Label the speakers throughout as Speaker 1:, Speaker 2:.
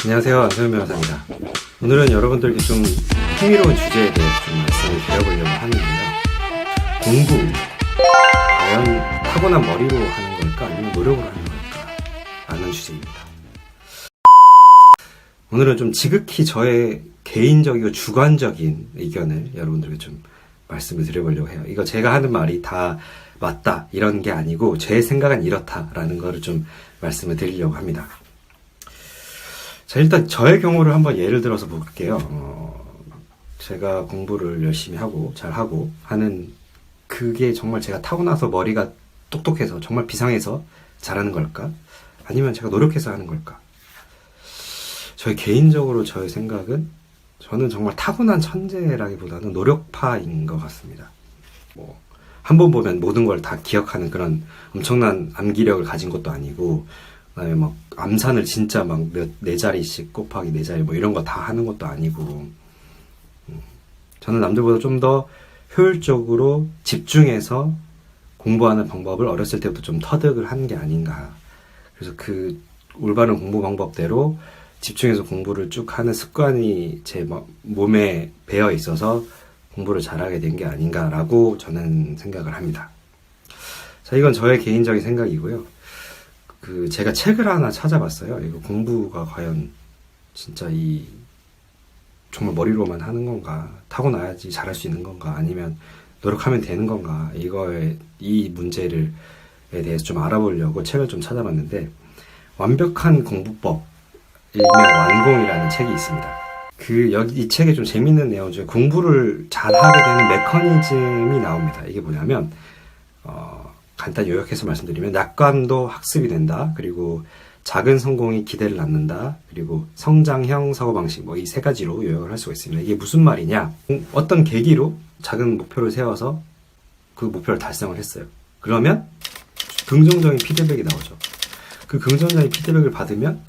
Speaker 1: 안녕하세요, 안소연 변호사입니다. 오늘은 여러분들께 좀 흥미로운 주제에 대해서 좀 말씀을 드려보려고 하는데요. 공부, 과연 타고난 머리로 하는 걸까 아니면 노력으로 하는 걸까 라는 주제입니다. 오늘은 좀 지극히 저의 개인적이고 주관적인 의견을 여러분들께 좀 말씀을 드려보려고 해요. 이거 제가 하는 말이 다 맞다 이런 게 아니고 제 생각은 이렇다라는 거를 좀 말씀을 드리려고 합니다. 자, 일단 저의 경우를 한번 예를 들어서 볼게요. 제가 공부를 열심히 하고 잘하고 하는 그게 정말 제가 타고나서 머리가 똑똑해서 정말 비상해서 잘하는 걸까? 아니면 제가 노력해서 하는 걸까? 저희 개인적으로 저의 생각은 저는 정말 타고난 천재라기보다는 노력파인 것 같습니다. 한 번 보면 모든 걸 다 기억하는 그런 엄청난 암기력을 가진 것도 아니고, 그다음에 막 암산을 진짜 막 네 자리씩 곱하기 네 자리 뭐 이런 거 다 하는 것도 아니고, 저는 남들보다 좀 더 효율적으로 집중해서 공부하는 방법을 어렸을 때부터 좀 터득을 한 게 아닌가. 그래서 그 올바른 공부 방법대로 집중해서 공부를 쭉 하는 습관이 제 몸에 배어 있어서 공부를 잘하게 된 게 아닌가라고 저는 생각을 합니다. 자, 이건 저의 개인적인 생각이고요. 제가 책을 하나 찾아봤어요. 이거 공부가 과연 진짜 정말 머리로만 하는 건가? 타고나야지 잘할 수 있는 건가? 아니면 노력하면 되는 건가? 이 문제에 대해서 좀 알아보려고 책을 좀 찾아봤는데, 완벽한 공부법, 일명 완공이라는 책이 있습니다. 이 책에 좀 재밌는 내용 중에 공부를 잘하게 되는 메커니즘이 나옵니다. 이게 뭐냐면, 간단히 요약해서 말씀드리면, 낙관도 학습이 된다. 그리고 작은 성공이 기대를 낳는다. 그리고 성장형 사고방식, 이 세 가지로 요약을 할 수가 있습니다. 이게 무슨 말이냐? 어떤 계기로 작은 목표를 세워서 그 목표를 달성을 했어요. 그러면 긍정적인 피드백이 나오죠. 그 긍정적인 피드백을 받으면,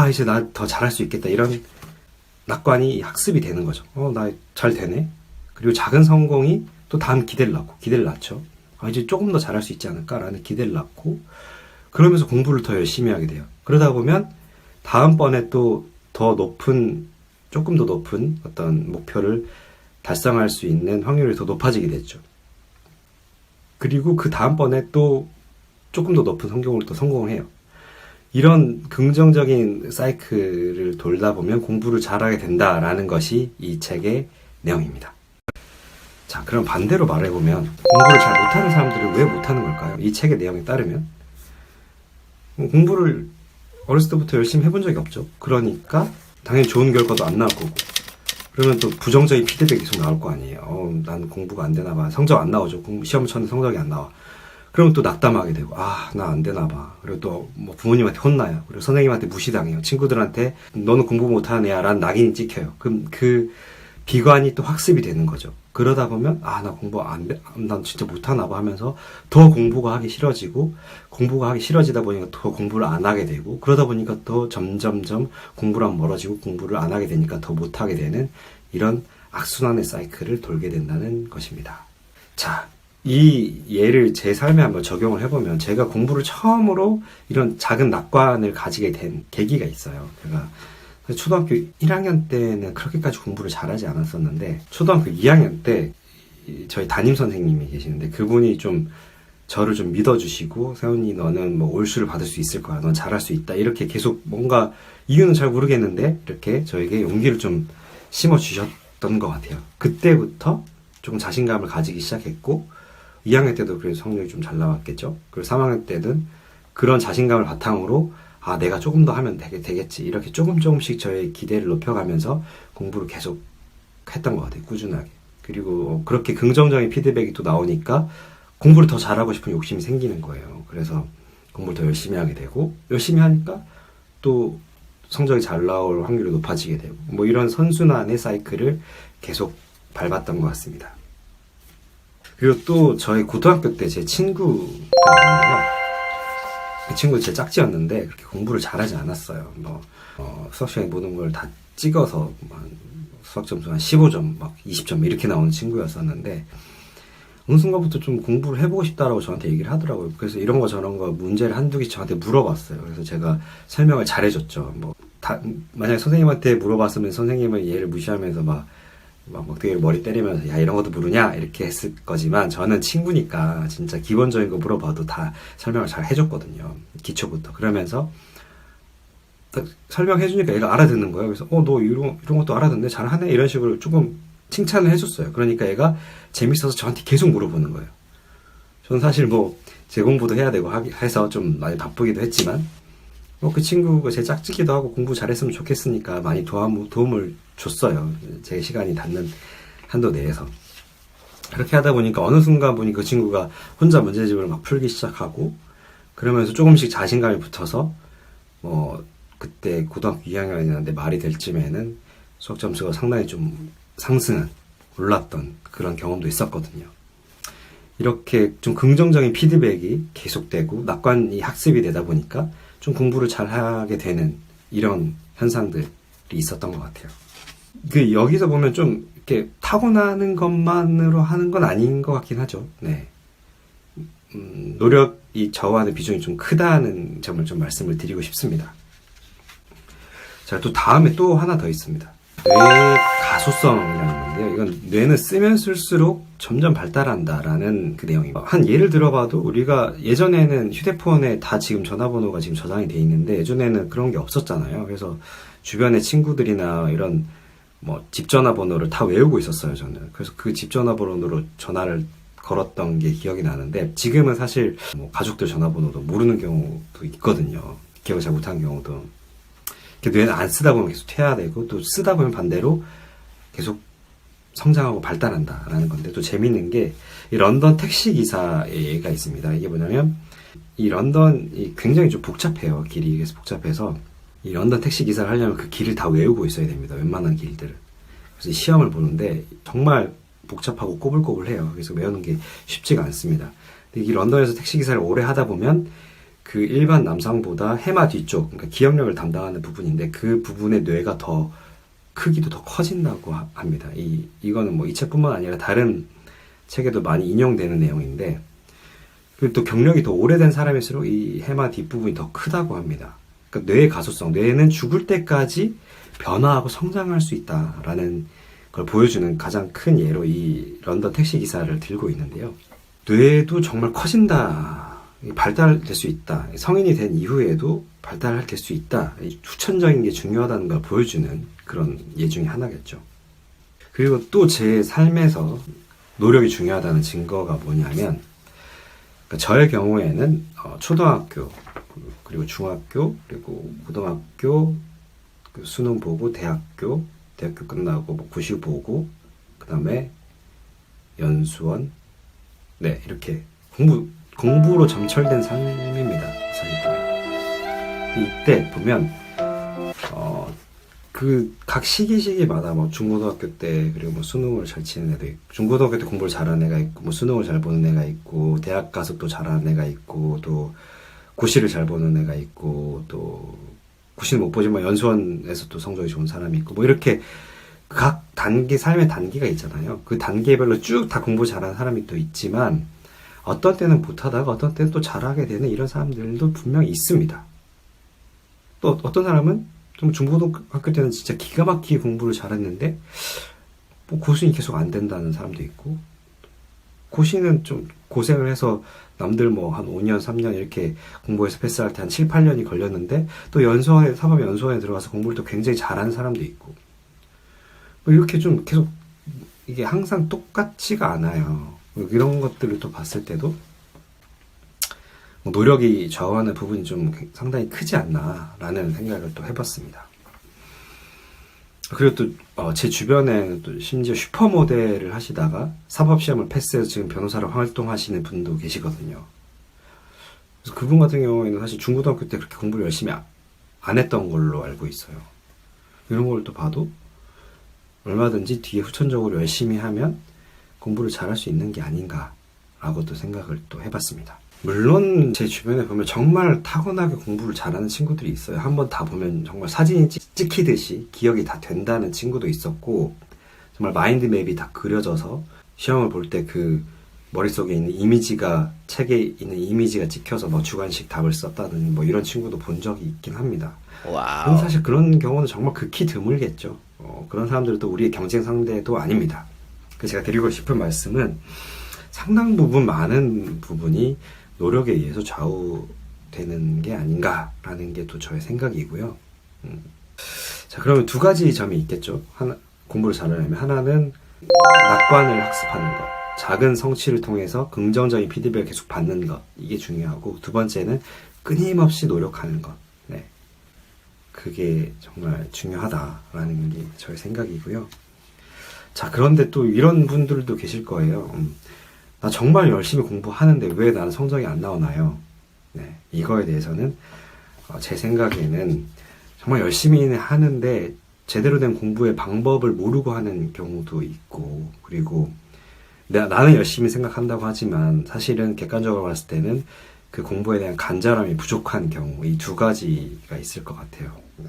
Speaker 1: 이제 나 더 잘할 수 있겠다. 이런 낙관이 학습이 되는 거죠. 나 잘 되네. 그리고 작은 성공이 또 다음 기대를 낳죠. 이제 조금 더 잘할 수 있지 않을까라는 기대를 낳고, 그러면서 공부를 더 열심히 하게 돼요. 그러다 보면 다음번에 또 조금 더 높은 어떤 목표를 달성할 수 있는 확률이 더 높아지게 되죠. 그리고 그 다음번에 또 조금 더 높은 성공을 또 성공을 해요. 이런 긍정적인 사이클을 돌다 보면 공부를 잘하게 된다라는 것이 이 책의 내용입니다. 자, 그럼 반대로 말해보면 공부를 잘 못하는 사람들은 왜 못하는 걸까요? 이 책의 내용에 따르면 공부를 어렸을 때부터 열심히 해본 적이 없죠. 그러니까 당연히 좋은 결과도 안 나올 거고, 그러면 또 부정적인 피드백이 계속 나올 거 아니에요. 난 공부가 안 되나 봐. 성적 안 나오죠. 시험을 쳤는데 성적이 안 나와. 그러면 또 낙담하게 되고, 나 안 되나 봐. 그리고 또 부모님한테 혼나요. 그리고 선생님한테 무시당해요. 친구들한테 너는 공부 못하는 애야 라는 낙인이 찍혀요. 그럼 그 비관이 또 학습이 되는 거죠. 그러다 보면 나 난 진짜 못하나 봐 하면서 더 공부가 하기 싫어지고, 공부가 하기 싫어지다 보니까 더 공부를 안 하게 되고, 그러다 보니까 더 점점점 공부랑 멀어지고, 공부를 안 하게 되니까 더 못하게 되는 이런 악순환의 사이클을 돌게 된다는 것입니다. 자, 이 예를 제 삶에 한번 적용을 해보면, 제가 공부를 처음으로 이런 작은 낙관을 가지게 된 계기가 있어요. 제가 초등학교 1학년 때는 그렇게까지 공부를 잘하지 않았었는데, 초등학교 2학년 때 저희 담임 선생님이 계시는데, 그분이 좀 저를 좀 믿어주시고, 세훈이 너는 올수를 받을 수 있을 거야. 넌 잘할 수 있다. 이렇게 계속 뭔가 이유는 잘 모르겠는데 이렇게 저에게 용기를 좀 심어주셨던 것 같아요. 그때부터 조금 자신감을 가지기 시작했고, 2학년 때도 그래서 성적이 좀 잘 나왔겠죠. 그리고 3학년 때는 그런 자신감을 바탕으로 내가 조금 더 하면 되겠지. 이렇게 조금씩 저의 기대를 높여가면서 공부를 계속 했던 것 같아요. 꾸준하게. 그리고 그렇게 긍정적인 피드백이 또 나오니까 공부를 더 잘하고 싶은 욕심이 생기는 거예요. 그래서 공부를 더 열심히 하게 되고, 열심히 하니까 또 성적이 잘 나올 확률이 높아지게 되고, 이런 선순환의 사이클을 계속 밟았던 것 같습니다. 그리고 또 저희 고등학교 때 제 친구가 있는데요. 그 친구 제 짝지였는데 그렇게 공부를 잘하지 않았어요. 수학 시간에 모든 걸 다 찍어서 수학 점수 한 15점, 20점 이렇게 나오는 친구였었는데, 어느 순간부터 좀 공부를 해보고 싶다라고 저한테 얘기를 하더라고요. 그래서 이런 거 저런 거 문제를 한두 개 저한테 물어봤어요. 그래서 제가 설명을 잘해줬죠. 만약에 선생님한테 물어봤으면 선생님은 얘를 무시하면서 막 되게 머리 때리면서 야 이런 것도 모르냐 이렇게 했을 거지만 저는 친구니까 진짜 기본적인 거 물어봐도 다 설명을 잘 해줬거든요. 기초부터. 그러면서 딱 설명해주니까 얘가 알아듣는 거예요. 그래서 너 이런 것도 알아듣네 잘하네 이런 식으로 조금 칭찬을 해줬어요. 그러니까 얘가 재밌어서 저한테 계속 물어보는 거예요. 저는 사실 뭐 제 공부도 해야 되고 해서 좀 많이 바쁘기도 했지만 그 친구가 제 짝짓기도 하고 공부 잘했으면 좋겠으니까 많이 도움을 줬어요. 제 시간이 닿는 한도 내에서. 그렇게 하다 보니까 어느 순간 보니 그 친구가 혼자 문제집을 막 풀기 시작하고 그러면서 조금씩 자신감이 붙어서 그때 고등학교 2학년이었는데 말이 될 쯤에는 수학 점수가 상당히 좀 올랐던 그런 경험도 있었거든요. 이렇게 좀 긍정적인 피드백이 계속되고 낙관이 학습이 되다 보니까 좀 공부를 잘 하게 되는 이런 현상들이 있었던 것 같아요. 여기서 보면 좀 이렇게 타고나는 것만으로 하는 건 아닌 것 같긴 하죠. 네. 노력이 저하는 비중이 좀 크다는 점을 좀 말씀을 드리고 싶습니다. 자, 또 다음에 또 하나 더 있습니다. 뇌 가소성이라는 건데요. 이건 뇌는 쓰면 쓸수록 점점 발달한다라는 그 내용입니다. 한 예를 들어봐도 우리가 예전에는 휴대폰에 다 지금 전화번호가 지금 저장이 돼 있는데 예전에는 그런 게 없었잖아요. 그래서 주변의 친구들이나 이런 집 전화번호를 다 외우고 있었어요, 저는. 그래서 그 집 전화번호로 전화를 걸었던 게 기억이 나는데 지금은 사실 가족들 전화번호도 모르는 경우도 있거든요. 기억을 잘 못하는 경우도. 뇌는 안 쓰다 보면 계속 퇴화되고 또 쓰다 보면 반대로 계속 성장하고 발달한다라는 건데 또 재밌는 게 이 런던 택시기사의 예가 있습니다. 이게 뭐냐면 이 런던이 굉장히 좀 복잡해요. 길이. 그래서 복잡해서 이 런던 택시기사를 하려면 그 길을 다 외우고 있어야 됩니다. 웬만한 길들을. 그래서 시험을 보는데 정말 복잡하고 꼬불꼬불해요. 그래서 외우는 게 쉽지가 않습니다. 근데 이 런던에서 택시기사를 오래 하다 보면 그 일반 남성보다 해마 뒤쪽, 그러니까 기억력을 담당하는 부분인데 그 부분의 뇌가 더 크기도 더 커진다고 합니다. 이거는 이 책뿐만 아니라 다른 책에도 많이 인용되는 내용인데 그리고 또 경력이 더 오래된 사람일수록 이 해마 뒷부분이 더 크다고 합니다. 그러니까 뇌의 가소성, 뇌는 죽을 때까지 변화하고 성장할 수 있다라는 걸 보여주는 가장 큰 예로 이 런던 택시 기사를 들고 있는데요. 뇌도 정말 커진다. 발달될 수 있다. 성인이 된 이후에도 발달될 수 있다. 후천적인 게 중요하다는 걸 보여주는 그런 예 중에 하나겠죠. 그리고 또 제 삶에서 노력이 중요하다는 증거가 뭐냐면 그러니까 저의 경우에는 초등학교 그리고 중학교 그리고 고등학교 수능 보고 대학교 끝나고 구시 보고 그 다음에 연수원 이렇게 공부로 점철된 삶입니다. 사실 이때 보면 그 각 시기마다 중고등학교 때 그리고 수능을 잘 치는 애도 있고 중고등학교 때 공부를 잘하는 애가 있고 수능을 잘 보는 애가 있고 대학 가서 또 잘하는 애가 있고 또 고시를 잘 보는 애가 있고 또 고시는 못 보지만 연수원에서 또 성적이 좋은 사람이 있고 이렇게 각 삶의 단계가 있잖아요. 그 단계별로 쭉 다 공부 잘하는 사람이 또 있지만 어떤 때는 못하다가 어떤 때는 또 잘하게 되는 이런 사람들도 분명히 있습니다. 또 어떤 사람은 좀 중고등학교 때는 진짜 기가 막히게 공부를 잘했는데 고시는 계속 안 된다는 사람도 있고 고시는 좀 고생을 해서 남들 한 5년, 3년 이렇게 공부해서 패스할 때 한 7, 8년이 걸렸는데 또 사법연수원에 들어가서 공부를 또 굉장히 잘하는 사람도 있고 이렇게 좀 계속 이게 항상 똑같지가 않아요. 이런 것들을 또 봤을 때도 노력이 좌우하는 부분이 좀 상당히 크지 않나라는 생각을 또 해봤습니다. 그리고 또 제 주변에 또 심지어 슈퍼모델을 하시다가 사법시험을 패스해서 지금 변호사로 활동하시는 분도 계시거든요. 그래서 그분 같은 경우에는 사실 중고등학교 때 그렇게 공부를 열심히 안 했던 걸로 알고 있어요. 이런 걸 또 봐도 얼마든지 뒤에 후천적으로 열심히 하면 공부를 잘할 수 있는 게 아닌가라고 또 생각을 또 해봤습니다. 물론 제 주변에 보면 정말 타고나게 공부를 잘하는 친구들이 있어요. 한번 다 보면 정말 사진이 찍히듯이 기억이 다 된다는 친구도 있었고 정말 마인드맵이 다 그려져서 시험을 볼 때 그 머릿속에 있는 이미지가, 책에 있는 이미지가 찍혀서 뭐 주관식 답을 썼다는 뭐 이런 친구도 본 적이 있긴 합니다.
Speaker 2: 와우.
Speaker 1: 사실 그런 경우는 정말 극히 드물겠죠. 그런 사람들도 우리의 경쟁 상대도 아닙니다. 그래서 제가 드리고 싶은 말씀은 상당 부분, 많은 부분이 노력에 의해서 좌우되는 게 아닌가라는 게 또 저의 생각이고요. 자, 그러면 두 가지 점이 있겠죠. 하나, 공부를 잘하려면 하나는 낙관을 학습하는 것, 작은 성취를 통해서 긍정적인 피드백을 계속 받는 것, 이게 중요하고, 두 번째는 끊임없이 노력하는 것. 네, 그게 정말 중요하다라는 게 저의 생각이고요. 자, 그런데 또 이런 분들도 계실 거예요. 나 정말 열심히 공부하는데 왜 나는 성적이 안 나오나요? 네, 이거에 대해서는 제 생각에는 정말 열심히 하는데 제대로 된 공부의 방법을 모르고 하는 경우도 있고, 그리고 나는 열심히 생각한다고 하지만 사실은 객관적으로 봤을 때는 그 공부에 대한 간절함이 부족한 경우, 이 두 가지가 있을 것 같아요. 네.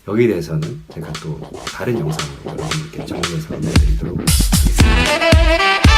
Speaker 1: 여기에 대해서는 제가 또 다른 영상으로 여러분들께 정리해서 알려드리도록 하겠습니다.